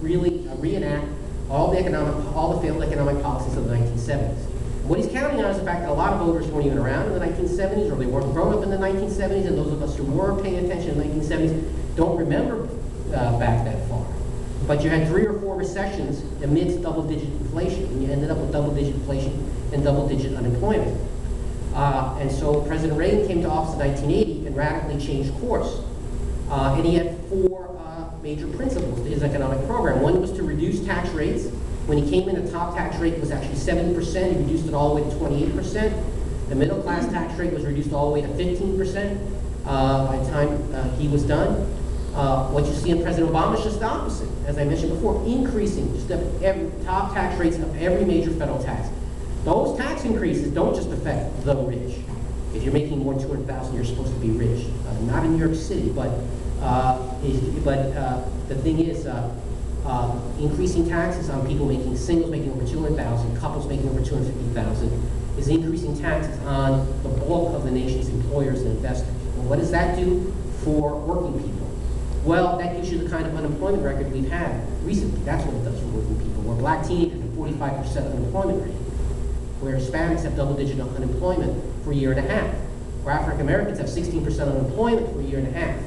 really reenact all the failed economic policies of the 1970s. What he's counting on is the fact that a lot of voters weren't even around in the 1970s, or they weren't grown up in the 1970s, and those of us who were paying attention in the 1970s don't remember back that far. But you had 3 or 4 recessions amidst double-digit inflation, and you ended up with double-digit inflation and double-digit unemployment. And so President Reagan came to office in 1980 and radically changed course. And he had 4 major principles to his economic program. One was to reduce tax rates. When he came in, the top tax rate was actually 7%. He reduced it all the way to 28%. The middle class tax rate was reduced all the way to 15% by the time he was done. What you see in President Obama is just the opposite. As I mentioned before, increasing just every top tax rates of every major federal tax. Those tax increases don't just affect the rich. If you're making more than $200,000, you're supposed to be rich. Not in New York City, but the thing is, increasing taxes on people singles making over $200,000, couples making over $250,000, is increasing taxes on the bulk of the nation's employers and investors. Well, what does that do for working people? Well, that gives you the kind of unemployment record we've had recently. That's what it does for working people. Where black teenagers have 45% unemployment rate, where Hispanics have double-digit unemployment for a year and a half, where African Americans have 16% unemployment for a year and a half.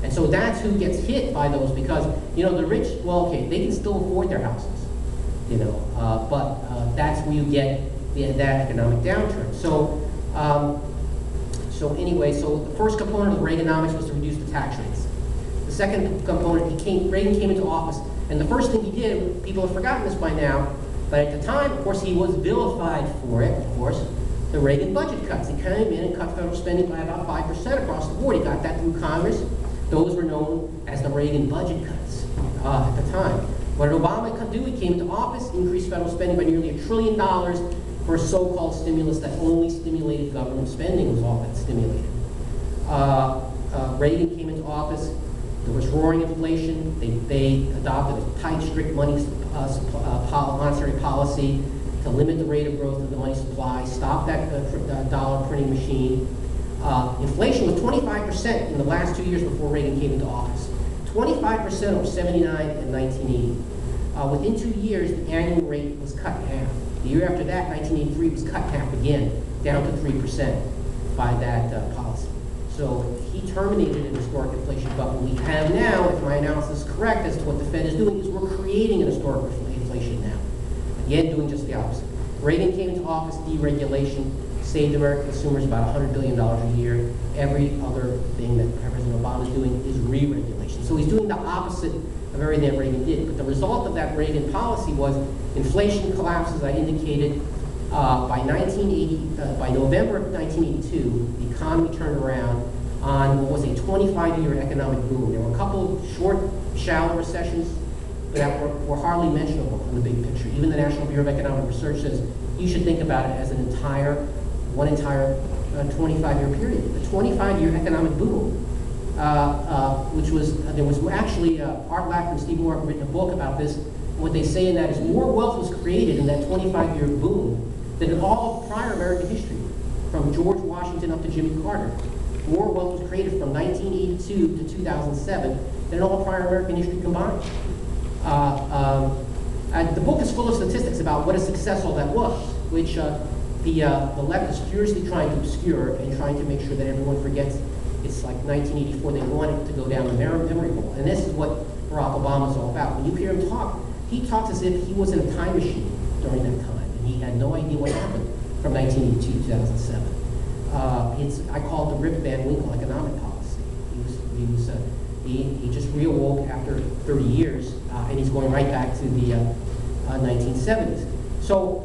And so that's who gets hit by those, because, you know, the rich, well, okay, they can still afford their houses, you know, but that's where you get that economic downturn. So, anyway, so the first component of Reaganomics was to reduce the tax rates. The second component, Reagan came into office, and the first thing he did, people have forgotten this by now, but at the time, of course, he was vilified for it, of course, the Reagan budget cuts. He came in and cut federal spending by about 5% across the board. He got that through Congress. Those were known as the Reagan budget cuts at the time. What did Obama do? He came into office, increased federal spending by nearly $1 trillion for a so-called stimulus that only stimulated government spending, was all that stimulated. Reagan came into office. There was roaring inflation. They adopted a tight, strict monetary policy to limit the rate of growth of the money supply, stop that dollar printing machine. Inflation was 25% in the last 2 years before Reagan came into office. 25% over 79 and 1980. Within 2 years, the annual rate was cut in half. The year after that, 1983, was cut in half again, down to 3% by that policy. So he terminated an historic inflation bubble. We have now, if my analysis is correct as to what the Fed is doing, is we're creating an historic inflation now. Again, doing just the opposite. Reagan came into office, deregulation, saved American consumers about $100 billion a year. Every other thing that President Obama is doing is re-regulation. So he's doing the opposite of everything that Reagan did. But the result of that Reagan policy was inflation collapse, as I indicated. By November of 1982, the economy turned around on what was a 25-year economic boom. There were a couple of short, shallow recessions that were hardly mentionable in the big picture. Even the National Bureau of Economic Research says you should think about it as one entire 25-year period. The 25-year economic boom, which was, there was actually, Art Lacker and Steve Moore have written a book about this. What they say in that is more wealth was created in that 25-year boom than in all of prior American history, from George Washington up to Jimmy Carter. More wealth was created from 1982 to 2007 than in all prior American history combined. The book is full of statistics about what a success all that was, which the left is furiously trying to obscure and trying to make sure that everyone forgets. It's like 1984, they want it to go down the memory hole. And this is what Barack Obama is all about. When you hear him talk, he talks as if he was in a time machine during that time, and he had no idea what happened from 1982 to 2007. I call it the Rip Van Winkle economic policy. He just reawoke after 30 years, and he's going right back to the 1970s. So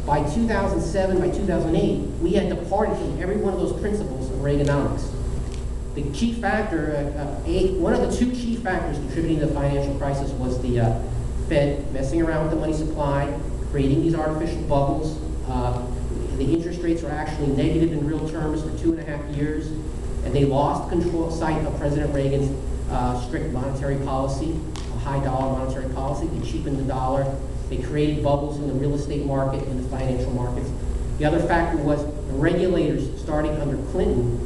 by 2007, by 2008, we had departed from every one of those principles of Reaganomics. The key factor, one of the 2 key factors contributing to the financial crisis was the Fed messing around with the money supply, creating these artificial bubbles. The interest rates were actually negative in real terms for 2.5 years, and they lost sight of President Reagan's strict monetary policy, a high dollar monetary policy. They cheapened the dollar. They created bubbles in the real estate market and the financial markets. The other factor was the regulators, starting under Clinton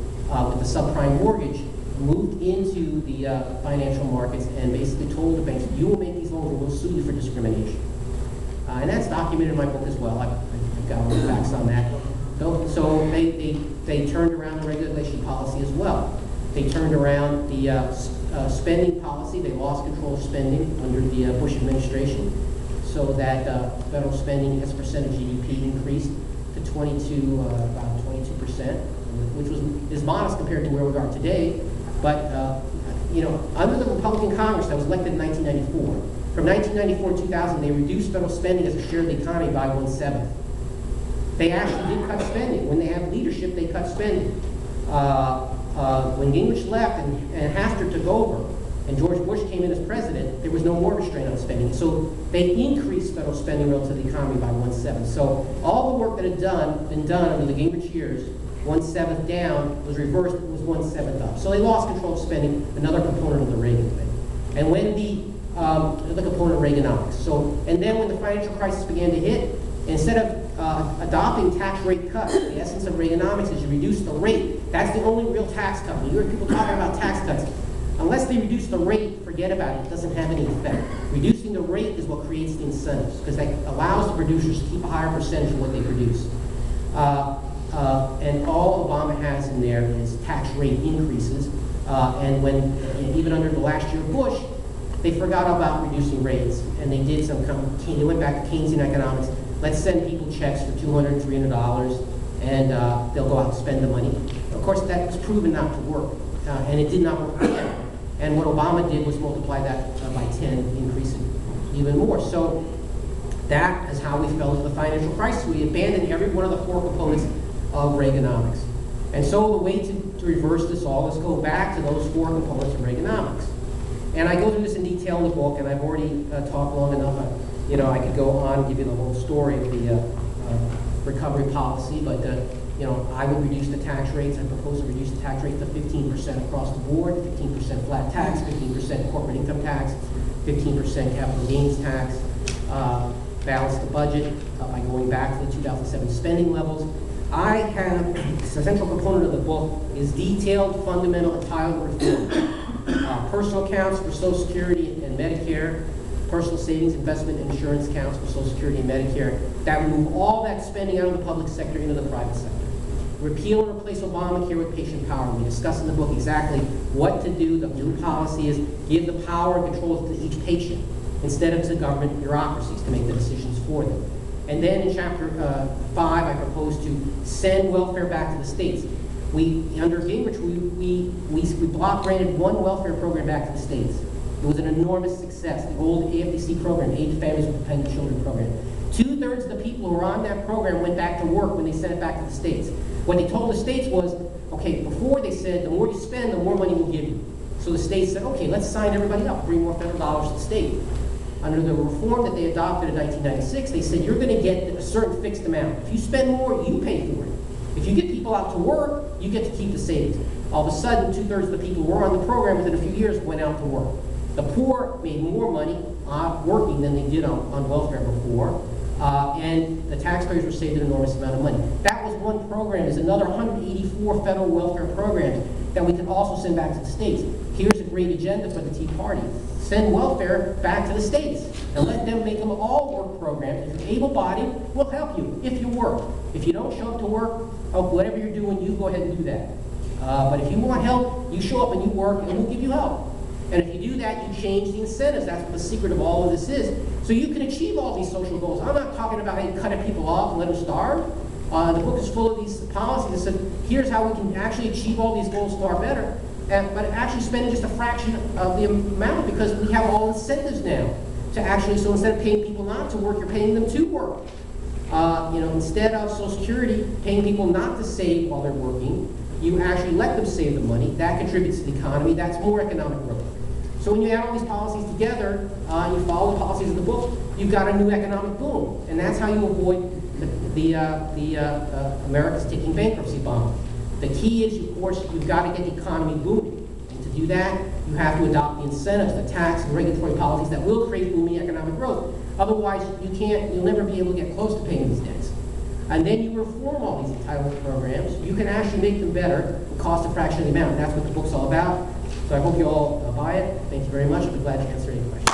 with the subprime mortgage, moved into the financial markets and basically told the banks, you will make these loans over, we'll sue you for discrimination. And that's documented in my book as well. I've got all the facts on that. So they turned around the regulation policy as well. They turned around the spending policy. They lost control of spending under the Bush administration, so that federal spending as a percent of GDP increased to about 22%, which is modest compared to where we are today. But under the Republican Congress that was elected in 1994, from 1994 to 2000, they reduced federal spending as a share of the economy by 1/7. They actually did cut spending. When they had leadership, they cut spending. When Gingrich left and Hastert took over, and George Bush came in as president, there was no more restraint on spending. So they increased federal spending relative to the economy by 1/7. So all the work that had been done under the Gingrich years, 1/7 down, was reversed, it was 1/7 up. So they lost control of spending, another component of the Reagan thing. And when the component of Reaganomics. And then when the financial crisis began to hit, instead of adopting tax rate cuts, the essence of Reaganomics is you reduce the rate. That's the only real tax cut. When you hear people talking about tax cuts, unless they reduce the rate, forget about it. It doesn't have any effect. Reducing the rate is what creates the incentives, because that allows the producers to keep a higher percentage of what they produce. And all Obama has in there is tax rate increases. And when, even under the last year of Bush, they forgot about reducing rates, and they did they went back to Keynesian economics. Let's send people checks for $200, $300, and they'll go out and spend the money. Of course, that was proven not to work, and it did not work again. And what Obama did was multiply that by 10, increase it even more. So that is how we fell into the financial crisis. We abandoned every one of the 4 components of Reaganomics. And so the way to reverse this all is go back to those 4 components of Reaganomics. And I go through this in detail in the book, and I've already talked long enough. I could go on and give you the whole story of the recovery policy, but I would reduce the tax rates. I propose to reduce the tax rate to 15% across the board, 15% flat tax, 15% corporate income tax, 15% capital gains tax, balance the budget by going back to the 2007 spending levels. I have, the central component of the book is detailed, fundamental entitlement reform. Personal accounts for Social Security and Medicare, personal savings, investment, and insurance accounts for Social Security and Medicare, that remove all that spending out of the public sector into the private sector. Repeal and replace Obamacare with patient power. We discuss in the book exactly what to do. The new policy is give the power and control to each patient instead of to government bureaucracies to make the decisions for them. And then in chapter 5, I propose to send welfare back to the states. Under Gingrich, we block granted 1 welfare program back to the states. It was an enormous success. The old AFDC program, Aid to Families with Dependent Children program. 2/3 of the people who were on that program went back to work when they sent it back to the states. What they told the states was, okay, before they said, the more you spend, the more money we'll give you. So the states said, okay, let's sign everybody up, bring more federal dollars to the state. Under the reform that they adopted in 1996, they said, you're going to get a certain fixed amount. If you spend more, you pay for it. If you get people out to work, you get to keep the savings. All of a sudden, 2/3 of the people who were on the program within a few years went out to work. The poor made more money working than they did on welfare before, and the taxpayers were saved an enormous amount of money. That was one program. There's another 184 federal welfare programs that we can also send back to the states. Here's a great agenda for the Tea Party. Send welfare back to the states and let them make them all work programs. If you're able-bodied, we'll help you if you work. If you don't show up to work, whatever you're doing, you go ahead and do that. But if you want help, you show up and you work, and we'll give you help. And if you do that, you change the incentives. That's what the secret of all of this is. So you can achieve all these social goals. I'm not talking about how you cut people off and let them starve. The book is full of these policies that said, here's how we can actually achieve all these goals far better, but actually spending just a fraction of the amount, because we have all incentives now to actually, so instead of paying people not to work, you're paying them to work. Instead of Social Security paying people not to save while they're working, you actually let them save the money. That contributes to the economy. That's more economic growth. So when you add all these policies together, and you follow the policies of the book, you've got a new economic boom. And that's how you avoid America's ticking bankruptcy bomb. The key is, of course, you've got to get the economy booming. And to do that, you have to adopt the incentives, the tax and regulatory policies that will create booming economic growth. Otherwise, you'll never be able to get close to paying these debts. And then you reform all these entitlement programs. You can actually make them better and cost a fraction of the amount. That's what the book's all about. So I hope you all buy it. Thank you very much. I'll be glad to answer any questions.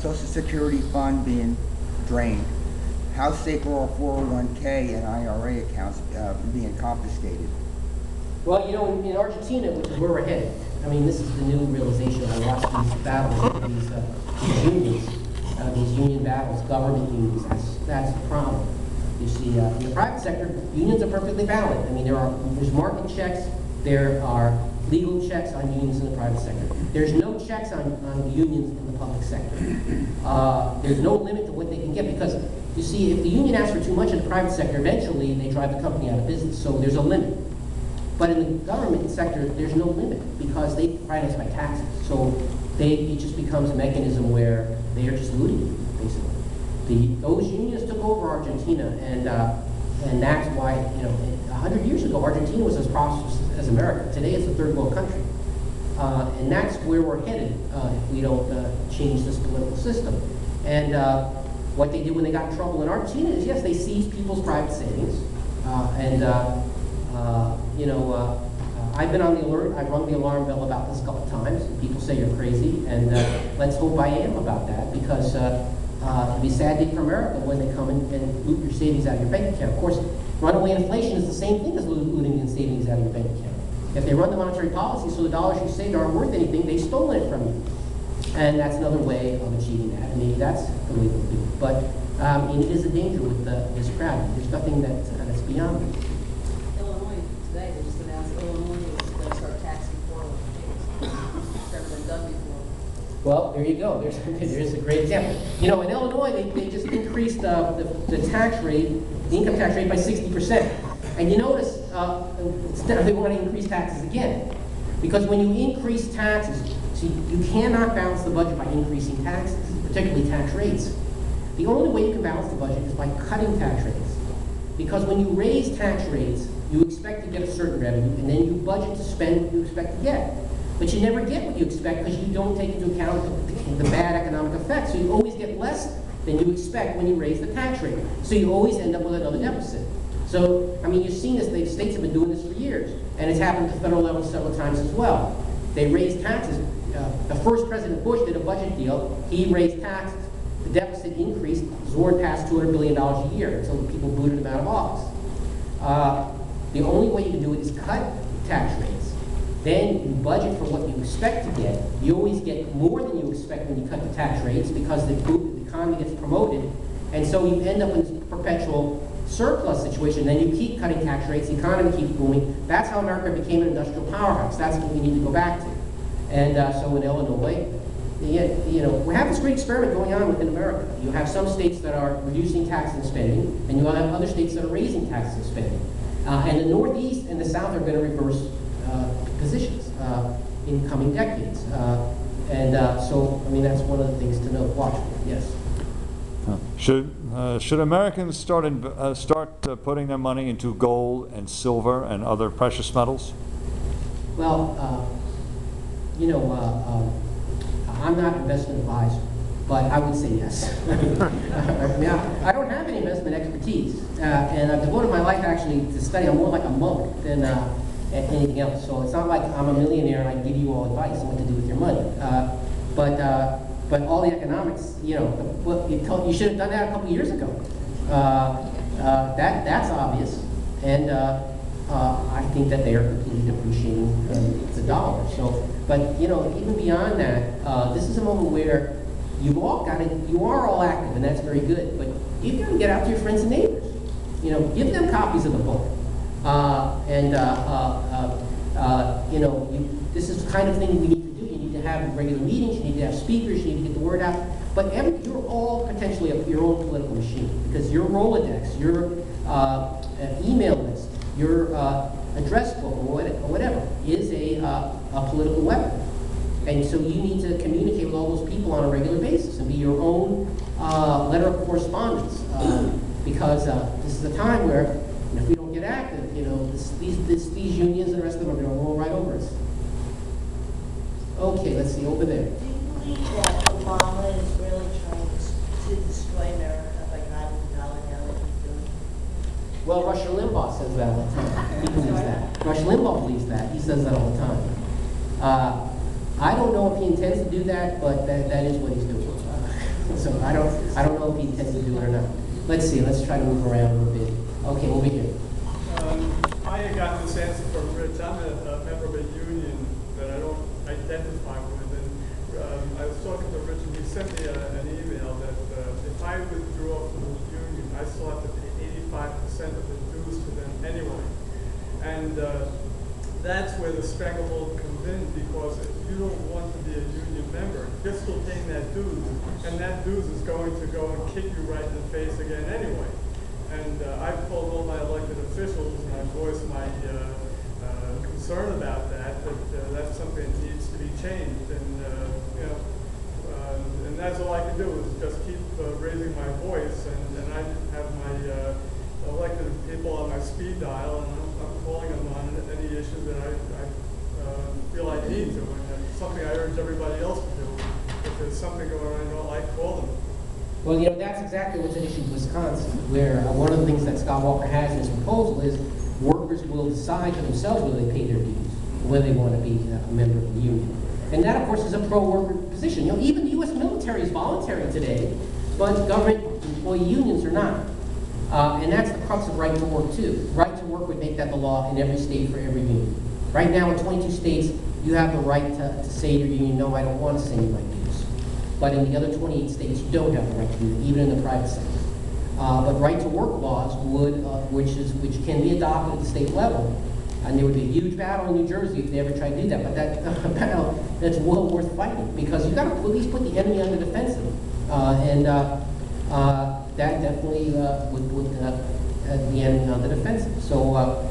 Social Security fund being drained. How safe are our 401k and IRA accounts being confiscated? Well, you know, in Argentina, which is where we're headed, I mean, this is the new realization. I watched these battles, these unions, these union battles, government unions. That's the problem. You see, in the private sector, unions are perfectly valid. I mean, there's market checks, there are legal checks on unions in the private sector. There's no checks on unions in the public sector. There's no limit to what they can get because, you see, if the union asks for too much in the private sector, eventually they drive the company out of business. So there's a limit. But in the government sector, there's no limit because they finance by taxes. So it just becomes a mechanism where they are just looting you, basically. Those unions took over Argentina, and that's why, you know, 100 years ago, Argentina was as prosperous as America. Today, it's a third world country. And that's where we're headed if we don't change this political system. And what they did when they got in trouble in Argentina is, yes, they seized people's private savings, you know, I've been on the alert. I've rung the alarm bell about this a couple times. People say you're crazy, and let's hope I am about that because it'd be a sad day for America when they come and loot your savings out of your bank account. Of course, runaway inflation is the same thing as looting your savings out of your bank account. If they run the monetary policy so the dollars you saved aren't worth anything, they've stolen it from you. And that's another way of achieving that. And maybe that's the way they'll do it. But it is a danger with this crowd. There's nothing that's beyond it. Today, they just announced Illinois is going to start taxing 401ks. It's never been done before. Well, there you go. There's a great example. You know, in Illinois, they just increased the tax rate, the income tax rate by 60%. And you notice they want to increase taxes again. Because when you increase taxes, see, you cannot balance the budget by increasing taxes, particularly tax rates. The only way you can balance the budget is by cutting tax rates. Because when you raise tax rates, you expect to get a certain revenue, and then you budget to spend what you expect to get. But you never get what you expect because you don't take into account the bad economic effects. So you always get less than you expect when you raise the tax rate. So you always end up with another deficit. So, I mean, you've seen this, the states have been doing this for years, and it's happened at the federal level several times as well. They raised taxes. The first President Bush did a budget deal. He raised taxes. The deficit increased, soared past $200 billion a year until people booted him out of office. The only way you can do it is cut tax rates. Then you budget for what you expect to get. You always get more than you expect when you cut the tax rates because the economy gets promoted. And so you end up in this perpetual surplus situation. Then you keep cutting tax rates, the economy keeps booming. That's how America became an industrial powerhouse. That's what we need to go back to. And so in Illinois, you know, we have this great experiment going on within America. You have some states that are reducing taxes and spending, and you have other states that are raising taxes and spending. And the Northeast and the South are going to reverse positions in coming decades. So, I mean, that's one of the things to note. Watch for. Yes. Should Americans start putting their money into gold and silver and other precious metals? Well, you know, I'm not an investment advisor, but I would say yes. I mean, I don't have any investment expertise, and I've devoted my life actually to study. I'm more like a monk than anything else. So it's not like I'm a millionaire and I give you all advice on what to do with your money. But all the economics, you know, you should have done that a couple of years ago. That's obvious, and I think that they are completely depreciating the dollar. So, but you know, even beyond that, this is a moment where you are all active, and that's very good. But you've got to get out to your friends and neighbors. You know, give them copies of the book, you know, this is the kind of thing we need to do. You need to have regular meetings. You need to have speakers. You need to get the word out. But you're all potentially your own political machine because your Rolodex, your email list, your address book, or whatever, is a political weapon. And so you need to communicate with all those people on a regular basis and be your own letter of correspondence. Because this is a time where, you know, if we don't get active, you know, these unions and the rest of them are going to roll right over us. Okay, let's see, over there. Do you believe that Obama is really trying to destroy America by driving the dollar down like he's doing? Well, Rush Limbaugh says that all the time. He believes that. Rush Limbaugh believes that. He says that all the time. I don't know if he intends to do that, but that is what he's doing. So I don't know if he intends to do it or not. Let's see, let's try to move around a little bit. Okay, over here. I had gotten this answer from Rich. I'm a member of a union that I don't identify with, and I was talking to Rich, and he sent me an email that if I withdraw from the union, I still have to pay 85% of the dues to them anyway. And that's where the stranglehold comes in, because if you don't want to be a union member, you're still paying that dues, and that dues is going to go and kick you right in the face again anyway. And I've told all my elected officials, and I voiced my concern about that that's something that needs to be changed. And you know, and that's all I can do is just keep raising my voice. And I have my elected people on my speed dial, and I'm calling them on any issue that I feel I need to. And it's something I urge everybody else to do. If there's something going on I don't like, call them. Well, you know, that's exactly what's an issue in Wisconsin, where one of the things that Scott Walker has in his proposal is workers will decide for themselves whether they pay their dues, whether they want to be a member of the union. And that, of course, is a pro-worker position. You know, even the U.S. military is voluntary today, but government employee unions are not. And that's the crux of right to work, too. Right to work would make that the law in every state for every union. Right now, in 22 states, you have the right to say to your union, no, I don't want to send you my dues. But in the other 28 states, you don't have the right to do that, even in the private sector. But right to work laws would, which can be adopted at the state level, and there would be a huge battle in New Jersey if they ever tried to do that. But that battle, that's well worth fighting, because you've got to at least put the enemy on the defensive, and that definitely would put the enemy on the defensive. So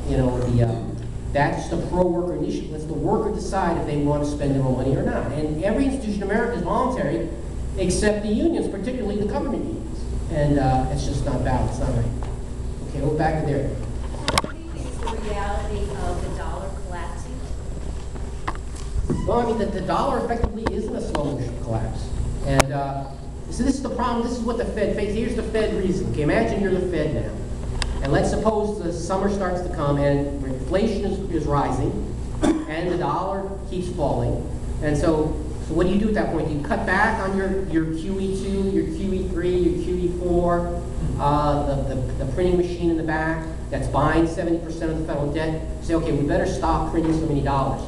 you know, that's just a pro-worker initiative. Let's the worker decide if they want to spend their own money or not. And every institution in America is voluntary, except the unions, particularly the government unions. And it's just not valid. It's not right. Okay, go back to there. What do you think is the reality of the dollar collapsing? Well, I mean, the dollar effectively is in a slow motion collapse. And so this is the problem. This is what the Fed faces. Here's the Fed reason. Okay, imagine you're the Fed now. And let's suppose the summer starts to come and inflation is rising and the dollar keeps falling. And so what do you do at that point? You cut back on your QE2, your QE3, your QE4, the printing machine in the back that's buying 70% of the federal debt. You say, okay, we better stop printing so many dollars.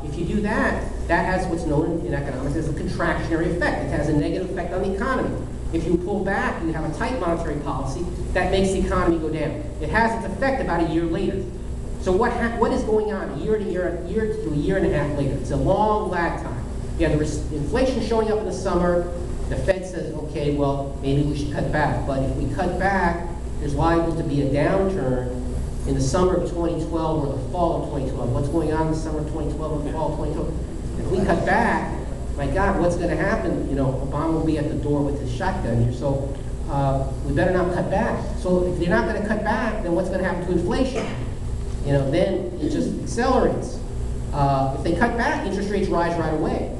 If you do that, that has what's known in economics as a contractionary effect. It has a negative effect on the economy. If you pull back, you have a tight monetary policy, that makes the economy go down. It has its effect about a year later. So what is going on a year to a year and a half later? It's a long lag time. You have the inflation showing up in the summer. The Fed says, okay, well, maybe we should cut back. But if we cut back, there's liable to be a downturn in the summer of 2012 or the fall of 2012. What's going on in the summer of 2012 or the fall of 2012? If we cut back, my God, what's going to happen? You know, Obama will be at the door with his shotgun here. So we better not cut back. So if they're not going to cut back, then what's going to happen to inflation? You know, then it just accelerates. If they cut back, interest rates rise right away,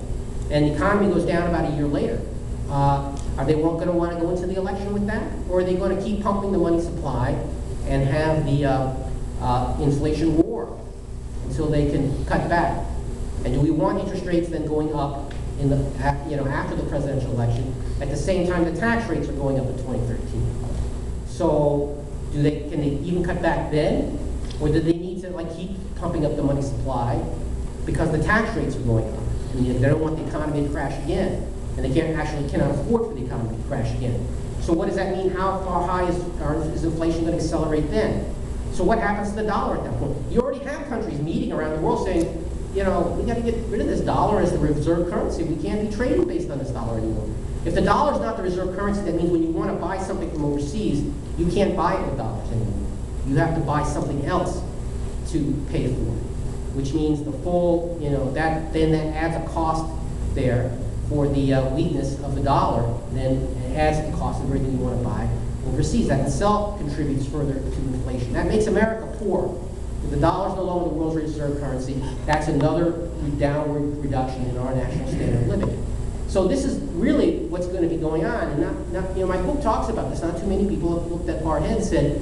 and the economy goes down about a year later. Are they going to want to go into the election with that, or are they going to keep pumping the money supply and have the inflation war until they can cut back? And do we want interest rates then going up in the after the presidential election at the same time the tax rates are going up in 2013? So can they even cut back then, or do they need to keep pumping up the money supply because the tax rates are going up? And they don't want the economy to crash again, and they cannot afford for the economy to crash again. So what does that mean? How far high is inflation going to accelerate then? So what happens to the dollar at that point? You already have countries meeting around the world saying, you know, we got to get rid of this dollar as the reserve currency. We can't be trading based on this dollar anymore. If the dollar is not the reserve currency, that means when you want to buy something from overseas, you can't buy it with dollars anymore. You have to buy something else to pay for it, which means the full, that adds a cost there for the weakness of the dollar, then it adds the cost of everything you want to buy overseas. That itself contributes further to inflation. That makes America poor. If the dollar is no longer the world's reserve currency, that's another downward reduction in our national standard of living. So this is really what's going to be going on. And my book talks about this. Not too many people have looked that far ahead and said,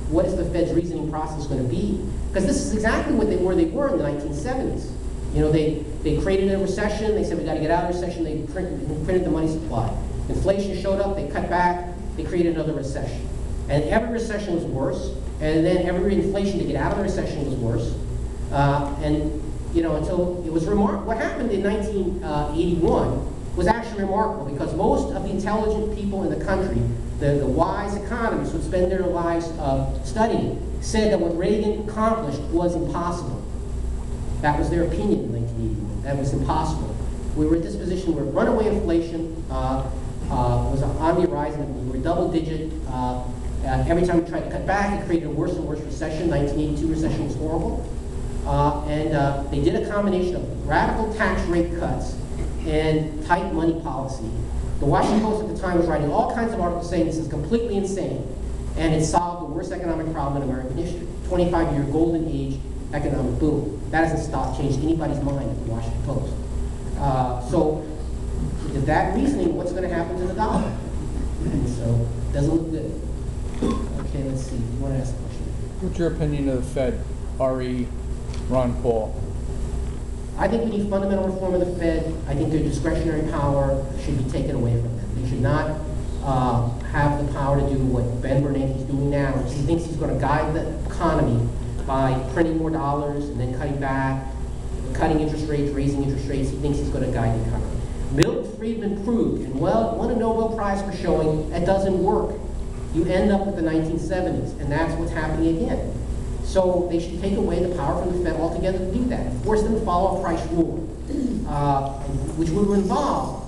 what is the Fed's reasoning process going to be? Because this is exactly where they were in the 1970s. You know, they created a recession, they said we gotta get out of the recession, they printed the money supply. Inflation showed up, they cut back, they created another recession. And every recession was worse, and then every inflation to get out of the recession was worse. And, you know, until it was remarkable. What happened in 1981 was actually remarkable because most of the intelligent people in the country, the wise economists who spend their lives studying, said that what Reagan accomplished was impossible. That was their opinion in 1981. That was impossible. We were at this position where runaway inflation was on the horizon. We were double digit. Every time we tried to cut back, it created a worse and worse recession. 1982 recession was horrible. And they did a combination of radical tax rate cuts and tight money policy. The Washington Post at the time was writing all kinds of articles saying this is completely insane. And it solved the worst economic problem in American history. 25-year golden age economic boom. That hasn't stopped, changed anybody's mind at the Washington Post. So with that reasoning, what's going to happen to the dollar? So it doesn't look good. Okay, let's see. You want to ask a question? What's your opinion of the Fed, RE, Ron Paul? I think we need fundamental reform of the Fed. I think their discretionary power should be taken away from them. They should not have the power to do what Ben Bernanke's doing now, which he thinks he's going to guide the economy by printing more dollars and then cutting back, cutting interest rates, raising interest rates. He thinks he's going to guide the economy. Milton Friedman proved, and won a Nobel Prize for showing that doesn't work. You end up with the 1970s, and that's what's happening again. So they should take away the power from the Fed altogether to do that. Force them to follow a price rule, which would involve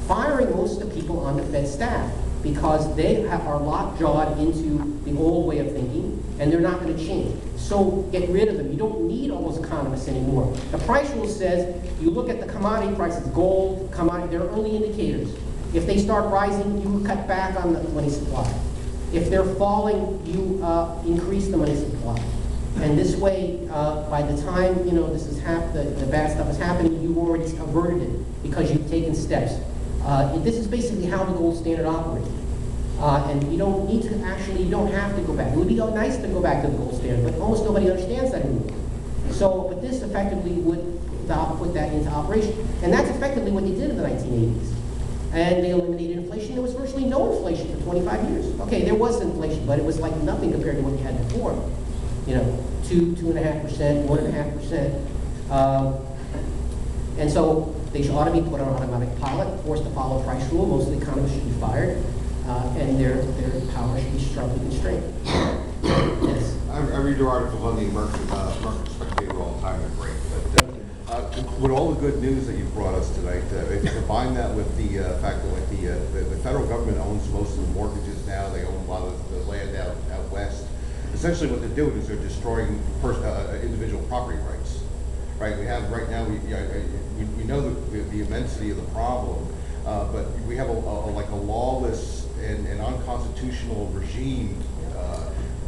firing most of the people on the Fed staff because they are lockjawed into the old way of thinking, and they're not going to change. So get rid of them. You don't need all those economists anymore. The price rule says you look at the commodity prices, gold, commodity, they're early indicators. If they start rising, you cut back on the money supply. If they're falling, you increase the money supply. And this way, by the time this is the bad stuff is happening, you've already averted it because you've taken steps. This is basically how the gold standard operates. And you don't need to you don't have to go back. It would be nice to go back to the gold standard, but almost nobody understands that anymore. So, but this effectively would put that into operation. And that's effectively what they did in the 1980s. And they eliminated inflation. There was virtually no inflation for 25 years. Okay, there was inflation, but it was like nothing compared to what you had before. 2.5%, 1.5%. And so they ought to be put on automatic pilot, forced to follow price rule. Most of the economists should be fired, and their power should be strongly constrained. Yes. I read your articles on the American Spectator all the time. They're great. But with all the good news that you brought us tonight, if you combine that with the fact that the federal government owns most of the mortgages now, they own a lot of the land out west. Essentially, what they're doing is they're destroying individual property rights. Right? We have right now. We know the immensity of the problem, but we have a lawless and unconstitutional regime.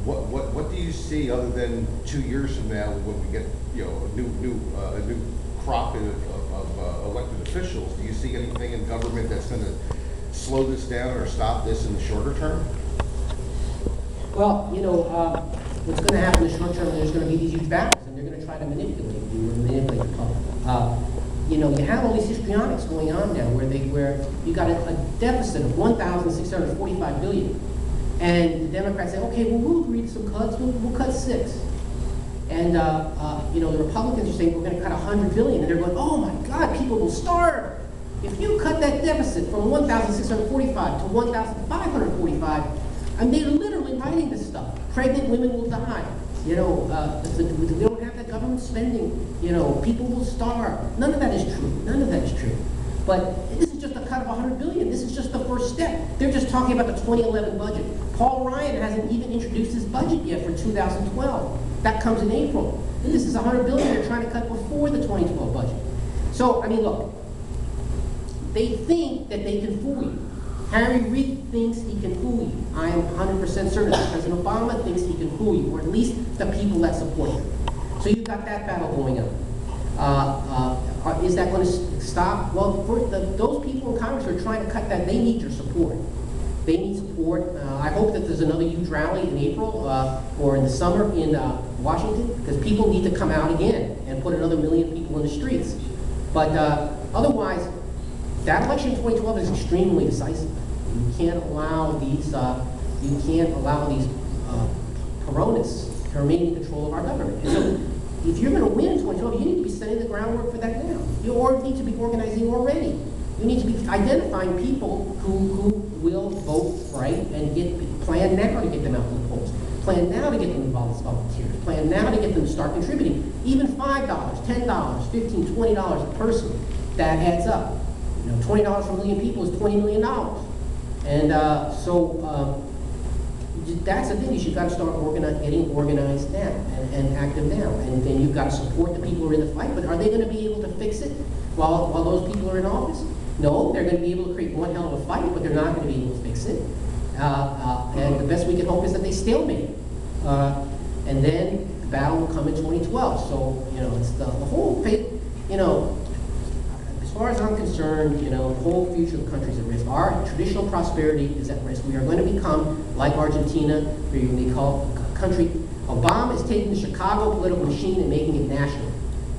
What do you see other than 2 years from now when we get a new crop of elected officials? Do you see anything in government that's going to slow this down or stop this in the shorter term? Well, what's going to happen in the short term, there's going to be these huge battles, and they're going to try to manipulate you and manipulate the public. You have all these histrionics going on now where you got a deficit of $1,645 billion. And the Democrats say, okay, well, we'll agree to some cuts, we'll cut 6. And, the Republicans are saying we're going to cut $100 billion. And they're going, oh my God, people will starve. If you cut that deficit from 1,645 to 1,545, and they're literally writing this stuff. Pregnant women will die. They don't have that government spending. People will starve. None of that is true. None of that is true. But this is just a cut of $100 billion. This is just the first step. They're just talking about the 2011 budget. Paul Ryan hasn't even introduced his budget yet for 2012. That comes in April. This is $100 billion they're trying to cut before the 2012 budget. So, look, they think that they can fool you. Harry Reid thinks he can fool you. I am 100% certain that President Obama thinks he can fool you, or at least the people that support him. So you've got that battle going on. Is that going to stop? Well, those people in Congress who are trying to cut that, they need your support. They need support. I hope that there's another huge rally in April or in the summer in Washington, because people need to come out again and put another 1 million people people in the streets. But otherwise, that election in 2012 is extremely decisive. You can't allow these Coronists to remain in control of our government. And so, if you're going to win in 2012, you need to be setting the groundwork for that now. You need to be organizing already. You need to be identifying people who will vote right and plan now to get them out to the polls. Plan now to get them involved as volunteers. Plan now to get them to start contributing. Even $5, $10, $15, $20 a person, that adds up. You know, $20 for a million people is $20 million. And that's the thing, is you've got to start getting organized now and active now. And then you've got to support the people who are in the fight, but are they going to be able to fix it while those people are in office? No, they're going to be able to create one hell of a fight, but they're not going to be able to fix it. And the best we can hope is that they stalemate it. And then the battle will come in 2012. So, you know, it's the whole, you know, as far as I'm concerned, you know, the whole future of the country is at risk. Our traditional prosperity is at risk. We are going to become like Argentina, where they call a country. Obama is taking the Chicago political machine and making it national.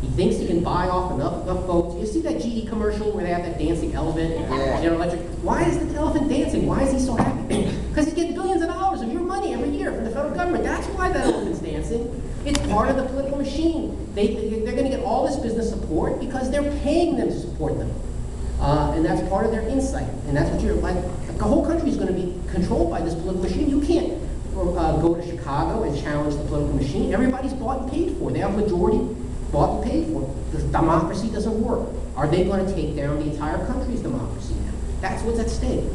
He thinks he can buy off enough votes. You see that GE commercial where they have that dancing elephant? Yeah. General Electric. Why is the elephant dancing? Why is he so happy? Because he's getting billions of dollars of your money every year from the federal government. That's why that elephant's dancing. It's part of the political machine. They're going to get all this business support because they're paying them to support them. And that's part of their insight. And that's what you're like. The whole country is going to be controlled by this political machine. You can't go to Chicago and challenge the political machine. Everybody's bought and paid for. They have a majority bought and paid for. The democracy doesn't work. Are they going to take down the entire country's democracy now? That's what's at stake.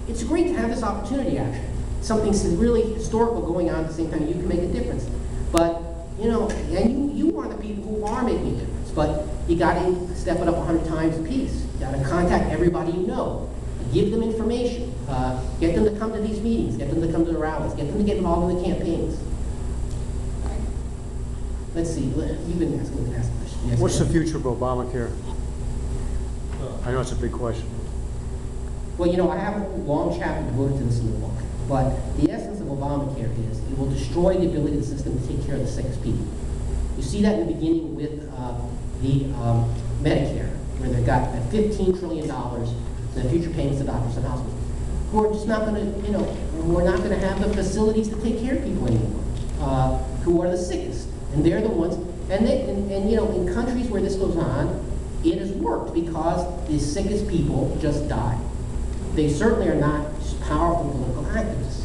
It's great to have this opportunity, actually. Something really historical going on at the same time. You can make a difference. But, you know, and you are the people who are making a difference. But you got to step it up 100 times a piece. You got to contact everybody you know. Give them information. Get them to come to these meetings. Get them to come to the rallies. Get them to get involved in the campaigns. Let's see. You've been asking the past question. Yes, What's the ma'am. future of Obamacare? I know it's a big question. Well, you know, I have a long chapter devoted to this in the book. But the essence of Obamacare is it will destroy the ability of the system to take care of the sickest people. You see that in the beginning with the Medicare, where they've got that $15 trillion in the future payments to doctors and hospitals, who are just not going to, you know, we're not going to have the facilities to take care of people anymore, who are the sickest. And they're the ones, and you know, in countries where this goes on, it has worked because the sickest people just die. They certainly are not powerful political activists.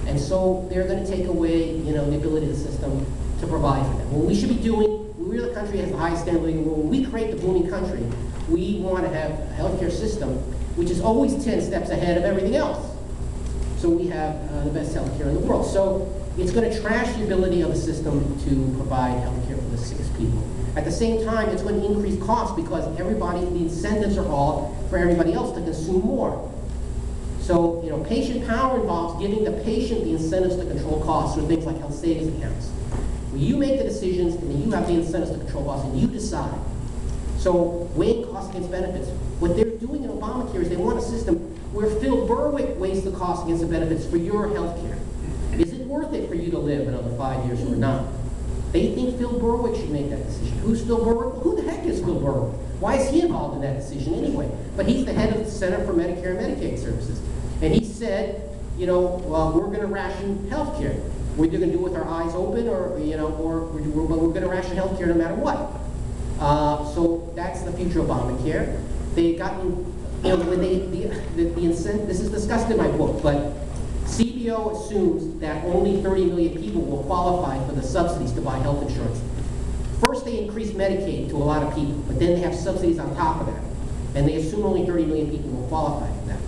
And so they're going to take away, you know, the ability of the system to provide for them. What we should be doing, we're the country that has the highest standard of living. When we create the booming country, we want to have a healthcare system which is always 10 steps ahead of everything else. So we have the best healthcare in the world. So it's going to trash the ability of the system to provide healthcare for the sickest people. At the same time, it's going to increase costs because the incentives are all for everybody else to consume more. So, you know, patient power involves giving the patient the incentives to control costs through things like health savings accounts. When you make the decisions and then you have the incentives to control costs and you decide. So weighing costs against benefits. What they're doing in Obamacare is they want a system where Phil Berwick weighs the costs against the benefits for your health care. Is it worth it for you to live another 5 years or not? They think Phil Berwick should make that decision. Who's Phil Berwick? Well, who the heck is Phil Berwick? Why is he involved in that decision anyway? But he's the head of the Center for Medicare and Medicaid Services. And he said, you know, well, we're going to ration health care. We're either going to do it with our eyes open or, you know, but we're going to ration health care no matter what. So that's the future of Obamacare. They've gotten, you know, when the incentive, this is discussed in my book, but CBO assumes that only 30 million people will qualify for the subsidies to buy health insurance. First, they increase Medicaid to a lot of people, but then they have subsidies on top of that. And they assume only 30 million people will qualify for that.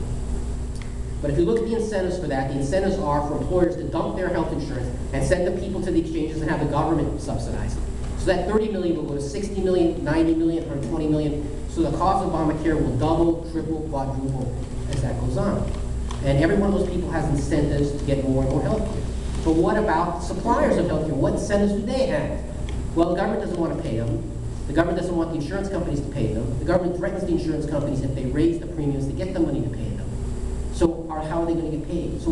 But if you look at the incentives for that, the incentives are for employers to dump their health insurance and send the people to the exchanges and have the government subsidize it. So that 30 million will go to 60 million, 90 million, 120 million. So the cost of Obamacare will double, triple, quadruple as that goes on. And every one of those people has incentives to get more and more health care. But what about suppliers of health care? What incentives do they have? Well, the government doesn't want to pay them. The government doesn't want the insurance companies to pay them. The government threatens the insurance companies if they raise the premiums to get the money to pay them. So how are they going to get paid? So